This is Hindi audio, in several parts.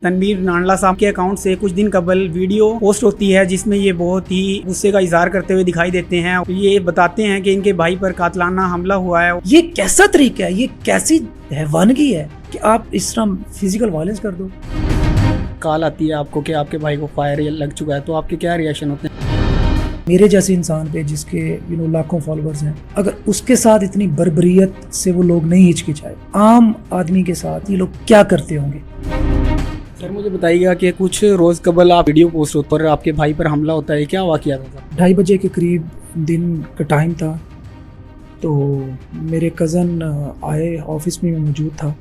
तनवीर नांडला साहब के अकाउंट से कुछ दिन कबल वीडियो पोस्ट होती है जिसमें ये बहुत ही गुस्से का इजहार करते हुए दिखाई देते हैं। ये बताते हैं कि इनके भाई पर कातलाना हमला हुआ है। ये कैसा तरीका है, ये कैसी हैवानगी है कि आप इस तरह फिजिकल वायलेंस कर दो। कॉल आती है आपको कि आपके भाई को फायर लग चुका है, तो आपके क्या रिएक्शन होते हैं? मेरे जैसे इंसान पे जिसके लाखों फॉलोअर्स हैं, अगर उसके साथ इतनी बर्बरियत से वो लोग नहीं हिचकिचाए, आम आदमी के साथ ये लोग क्या करते होंगे। सर मुझे बताइएगा कि कुछ रोज़ कबल आप वीडियो पोस्ट होते और आपके भाई पर हमला होता है, क्या वाक़या था? 2:30 बजे के करीब दिन का टाइम था, तो मेरे कज़न आए, ऑफिस में मौजूद था,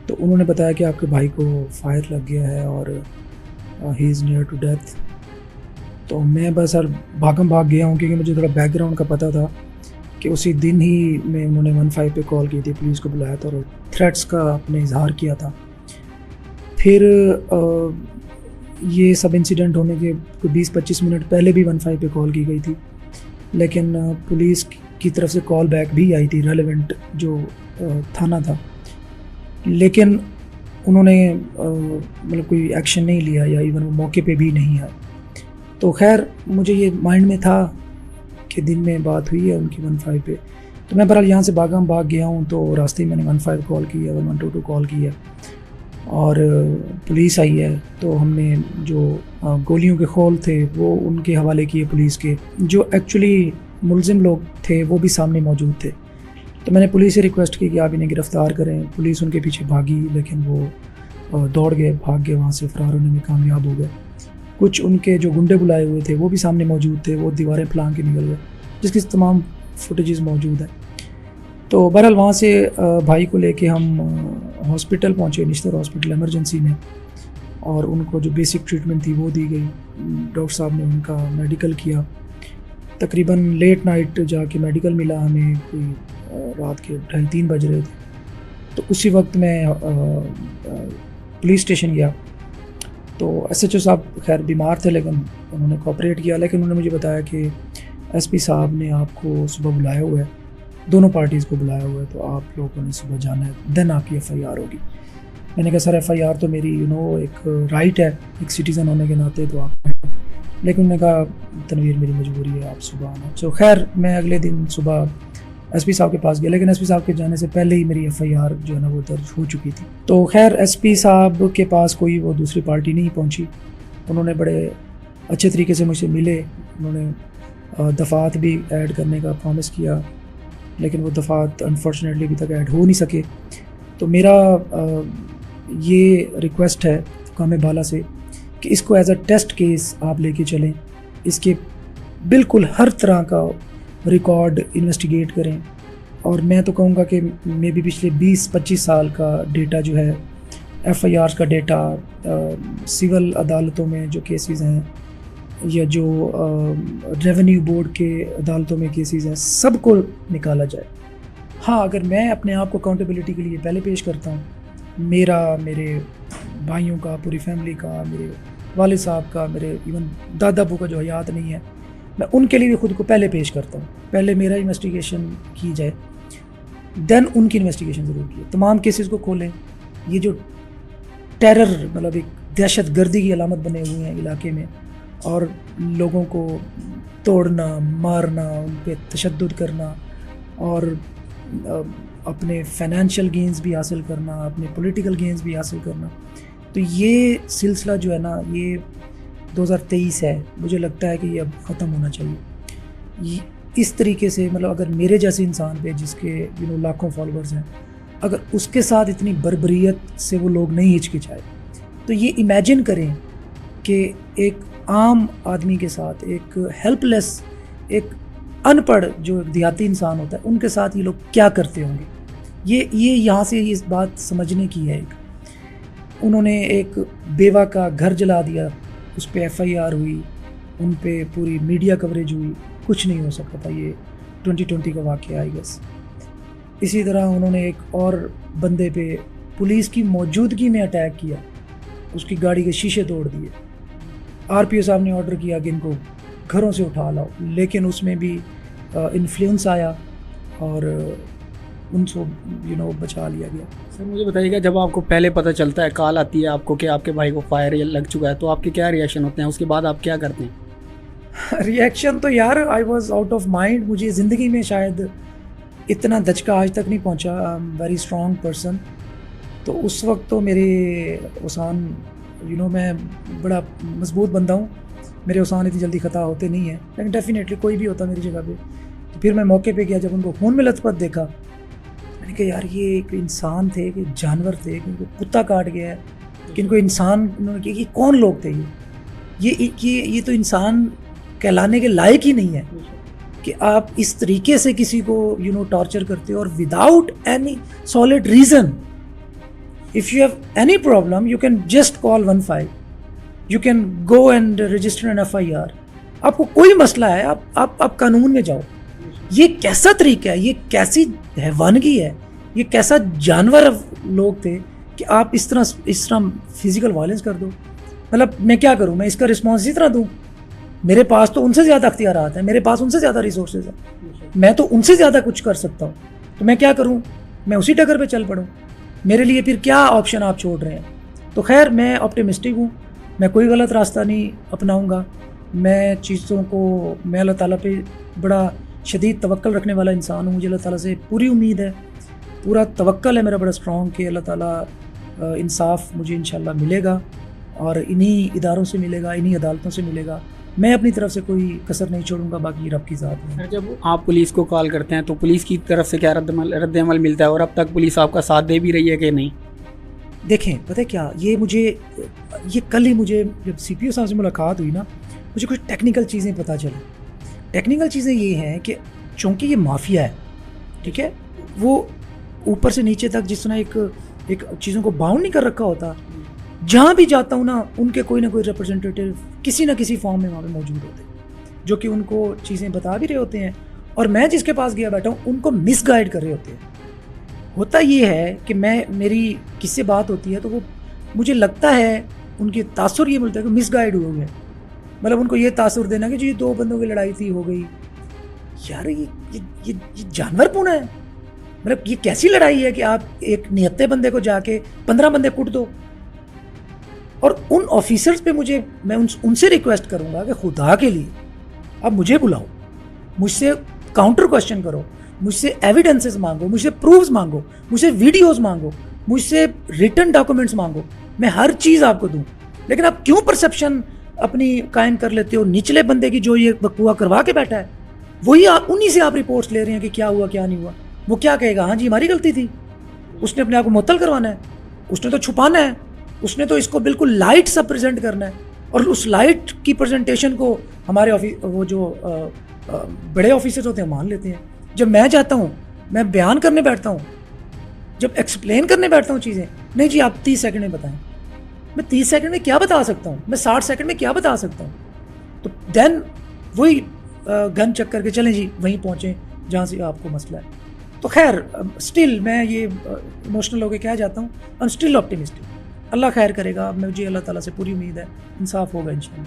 तो उन्होंने बताया कि आपके भाई को फायर लग गया है और he is near to death. तो मैं बस सर भागम भाग गया हूँ, क्योंकि मुझे थोड़ा बैकग्राउंड का पता था कि उसी दिन ही में उन्होंने 15 पे कॉल की थी, पुलिस को बुलाया था और थ्रेट्स का अपने इजहार किया था। फिर ये सब इंसिडेंट होने के 20-25 मिनट पहले भी 15 पे कॉल की गई थी, लेकिन पुलिस की तरफ से कॉल बैक भी आई थी, रेलेवेंट जो थाना था, लेकिन उन्होंने मतलब कोई एक्शन नहीं लिया या इवन वो मौके पे भी नहीं आए। तो खैर मुझे ये माइंड में था कि दिन में बात हुई है उनकी 15 पे, तो मैं बहरहाल यहाँ से भाग गया हूँ। तो रास्ते में मैंने 15 कॉल की है, 112 कॉल की है और पुलिस आई है। तो हमने जो गोलियों के खोल थे वो उनके हवाले किए पुलिस के, जो एक्चुअली मुलजिम लोग थे वो भी सामने मौजूद थे। तो मैंने पुलिस से रिक्वेस्ट की कि आप इन्हें गिरफ़्तार करें। पुलिस उनके पीछे भागी, लेकिन वो दौड़ गए, भाग गए, वहाँ से फ़रार होने में कामयाब हो गए। कुछ उनके जो गुंडे बुलाए हुए थे वो भी सामने मौजूद थे, वो दीवारें फलांग के निकल गए, जिसकी तमाम फुटेजेस मौजूद है। तो बहरहाल वहाँ से भाई को लेके हम हॉस्पिटल पहुँचे, निश्तर हॉस्पिटल इमरजेंसी में, और उनको जो बेसिक ट्रीटमेंट थी वो दी गई। डॉक्टर साहब ने उनका मेडिकल किया। तकरीबन लेट नाइट जाके मेडिकल मिला हमें, कोई रात के 2:30-3 बज रहे थे। तो उसी वक्त मैं पुलिस स्टेशन गया। तो SHO साहब खैर बीमार थे, लेकिन उन्होंने कोऑपरेट किया। लेकिन उन्होंने मुझे बताया कि SP साहब ने आपको सुबह बुलाया हुआ है, दोनों पार्टीज़ को बुलाया हुआ है, तो आप लोगों ने सुबह जाना है, देन आपकी FIR होगी। मैंने कहा सर FIR तो मेरी एक राइट है, एक सिटीज़न होने के नाते, तो आप, लेकिन उन्होंने कहा तनवीर मेरी मजबूरी है, आप सुबह आना। तो खैर मैं अगले दिन सुबह SP साहब के पास गया, लेकिन SP साहब के जाने से पहले ही मेरी FIR जो है ना वो दर्ज हो चुकी थी। तो खैर SP साहब के पास कोई वो दूसरी पार्टी नहीं पहुंची। उन्होंने बड़े अच्छे तरीके से मुझसे मिले, उन्होंने दफ़ात भी ऐड करने का प्रॉमिस किया, लेकिन वो दफ़ात अनफॉर्चुनेटली अभी तक ऐड हो नहीं सके। तो मेरा ये रिक्वेस्ट है हुकाम बाला से कि इसको एज अ टेस्ट केस आप लेके चलें, इसके बिल्कुल हर तरह का रिकॉर्ड इन्वेस्टिगेट करें। और मैं तो कहूँगा कि मे भी पिछले 20-25 साल का डेटा जो है, FIR का डेटा, सिविल अदालतों में जो केसेस हैं या जो रेवेन्यू बोर्ड के अदालतों में केसेस हैं, सबको निकाला जाए। हाँ, अगर मैं अपने आप को अकाउंटेबिलिटी के लिए पहले पेश करता हूँ, मेरे भाइयों का, पूरी फैमिली का, मेरे वालिद साहब का, मेरे इवन दादा अबू का जो हयात नहीं है, मैं उनके लिए भी खुद को पहले पेश करता हूँ। पहले मेरा इन्वेस्टिगेशन की जाए, देन उनकी इन्वेस्टिगेशन ज़रूर की। तमाम केसेस को खोलें। ये जो टेरर, मतलब एक दहशत गर्दी की अलामत बने हुए हैं इलाके में, और लोगों को तोड़ना, मारना, उन पर तशद्दुद करना और अपने फाइनेंशियल गेंस भी हासिल करना, अपने पॉलिटिकल गेंस भी हासिल करना, तो ये सिलसिला जो है ना, ये 2023 है, मुझे लगता है कि ये अब ख़त्म होना चाहिए। इस तरीके से मतलब अगर मेरे जैसे इंसान पे जिसके लाखों फॉलोअर्स हैं, अगर उसके साथ इतनी बर्बरियत से वो लोग नहीं हिचकिचाए, तो ये इमेजिन करें कि एक आम आदमी के साथ, एक हेल्पलेस, एक अनपढ़ जो एक देहाती इंसान होता है, उनके साथ ये लोग क्या करते होंगे। ये यहाँ से इस बात समझने की है। उन्होंने एक बेवा का घर जला दिया, उस पर FIR हुई, उन पे पूरी मीडिया कवरेज हुई, कुछ नहीं हो सकता था। ये 2020 का वाक़या आई गेस। इसी तरह उन्होंने एक और बंदे पे पुलिस की मौजूदगी में अटैक किया, उसकी गाड़ी के शीशे तोड़ दिए। RPO साहब ने ऑर्डर किया कि इनको घरों से उठा लाओ, लेकिन उसमें भी इन्फ्लुएंस आया और उनको बचा लिया गया। सर मुझे बताइएगा, जब आपको पहले पता चलता है, कॉल आती है आपको कि आपके भाई को फायर लग चुका है, तो आपके क्या रिएक्शन होते हैं? उसके बाद आप क्या करते हैं? रिएक्शन तो यार I was out of mind. मुझे ज़िंदगी में शायद इतना दचका आज तक नहीं पहुंचा। I am very strong person. तो उस वक्त तो मेरे उसान मैं बड़ा मजबूत बंदा हूँ, मेरे उसान इतनी जल्दी ख़ता होते नहीं हैं, लेकिन डेफिनेटली कोई भी होता मेरी जगह पे। तो फिर मैं मौके पे गया, जब उनको खून में लथपथ देखा, मैंने कहा यार ये एक इंसान थे कि जानवर थे, कि इनको कुत्ता काट गया है, कि इनको इंसान, उन्होंने कहा कि कौन लोग थे ये तो इंसान कहलाने के लायक ही नहीं है कि आप इस तरीके से किसी को टॉर्चर करते हो और without any solid reason. If you have any problem you can just call 15, you can go and register an FIR। आपको कोई मसला है, आप कानून में जाओ। ये कैसा तरीका है, ये कैसी हैवानगी है, ये कैसा जानवर लोग थे कि आप इस तरह फिजिकल वायलेंस कर दो। मतलब मैं क्या करूँ, मैं इसका रिस्पॉन्स इसी तरह दूँ? मेरे पास तो उनसे ज़्यादा अख्तियारात हैं, मेरे पास उनसे ज़्यादा रिसोर्सेज हैं, मैं तो उनसे ज़्यादा कुछ कर सकता हूँ। तो मैं क्या करूँ, मैं उसी टक्कर पे चल पड़ूँ? मेरे लिए फिर क्या ऑप्शन आप छोड़ रहे हैं? तो खैर मैं ऑप्टिमिस्टिक हूँ, मैं कोई गलत रास्ता नहीं अपनाऊँगा। मैं चीज़ों को, मैं अल्लाह ताला पे बड़ा शदीद तवक्कल रखने वाला इंसान हूँ। मुझे अल्लाह ताला से पूरी उम्मीद है, पूरा तवक्कल है मेरा बड़ा स्ट्रॉन्ग कि अल्लाह ताला इंसाफ मुझे इंशाल्लाह मिलेगा और इन्हीं इदारों से मिलेगा, इन्हीं अदालतों से मिलेगा। मैं अपनी तरफ से कोई कसर नहीं छोड़ूंगा, बाकी रब की ज़ात है। सर जब आप पुलिस को कॉल करते हैं तो पुलिस की तरफ से क्या रद्द-अमल मिलता है, और अब तक पुलिस आपका साथ दे भी रही है कि नहीं? देखें, पता है क्या, ये कल ही मुझे जब CPO साहब से मुलाकात हुई ना, मुझे कुछ टेक्निकल चीज़ें पता चली। टेक्निकल चीज़ें ये हैं कि चूँकि ये माफिया है, ठीक है, वो ऊपर से नीचे तक जिस तरह एक चीज़ों को बाउंड नहीं कर रखा होता, जहाँ भी जाता हूँ ना, उनके कोई ना कोई रिप्रेजेंटेटिव किसी ना किसी फॉर्म में वहाँ पे मौजूद होते हैं, जो कि उनको चीज़ें बता भी रहे होते हैं, और मैं जिसके पास गया बैठा हूँ उनको मिसगाइड कर रहे होते हैं। होता ये है कि मेरी किससे बात होती है तो वो मुझे लगता है उनके तासुर ये मिलता है कि मिसगाइड हुए हैं। मतलब उनको ये तासुर देना कि जो ये 2 बंदों की लड़ाई थी, हो गई। यार ये जानवरपूर्ण है। मतलब ये कैसी लड़ाई है कि आप एक निहत्ते बंदे को जाके 15 बंदे कुट दो। और उन ऑफिसर्स पे मैं उनसे रिक्वेस्ट करूंगा कि खुदा के लिए आप मुझे बुलाओ, मुझसे काउंटर क्वेश्चन करो, मुझसे एविडेंसेस मांगो, मुझसे प्रूफ्स मांगो, मुझसे वीडियोस मांगो, मुझसे रिटन डॉक्यूमेंट्स मांगो, मैं हर चीज़ आपको दूं। लेकिन आप क्यों परसेप्शन अपनी कायम कर लेते हो? निचले बंदे की जो ये बकवा करवा के बैठा है, वही उन्हीं से आप रिपोर्ट्स ले रहे हैं कि क्या हुआ क्या नहीं हुआ। वो क्या कहेगा, हाँ जी हमारी गलती थी, उसने अपने आप को मुअत्तल करवाना है, उसने तो छुपाना है, उसने तो इसको बिल्कुल लाइट सा प्रेजेंट करना है। और उस लाइट की प्रेजेंटेशन को हमारे वो जो बड़े ऑफिसर्स होते हैं मान लेते हैं। जब मैं जाता हूँ, मैं बयान करने बैठता हूँ, जब एक्सप्लेन करने बैठता हूँ चीज़ें, नहीं जी आप 30 सेकंड में बताएं। मैं 30 सेकंड में क्या बता सकता हूँ, मैं 60 सेकंड में क्या बता सकता हूँ? तो देन वही गन चेक करके चलें जी वहीं पहुँचें जहाँ से आपको मसला है। तो खैर स्टिल मैं ये इमोशनल होकर कह जाता हूँ, आई एम स्टिल ऑप्टिमिस्टिक। अल्लाह खैर करेगा, मुझे अल्लाह ताला से पूरी उम्मीद है, इंसाफ होगा इंशाल्लाह।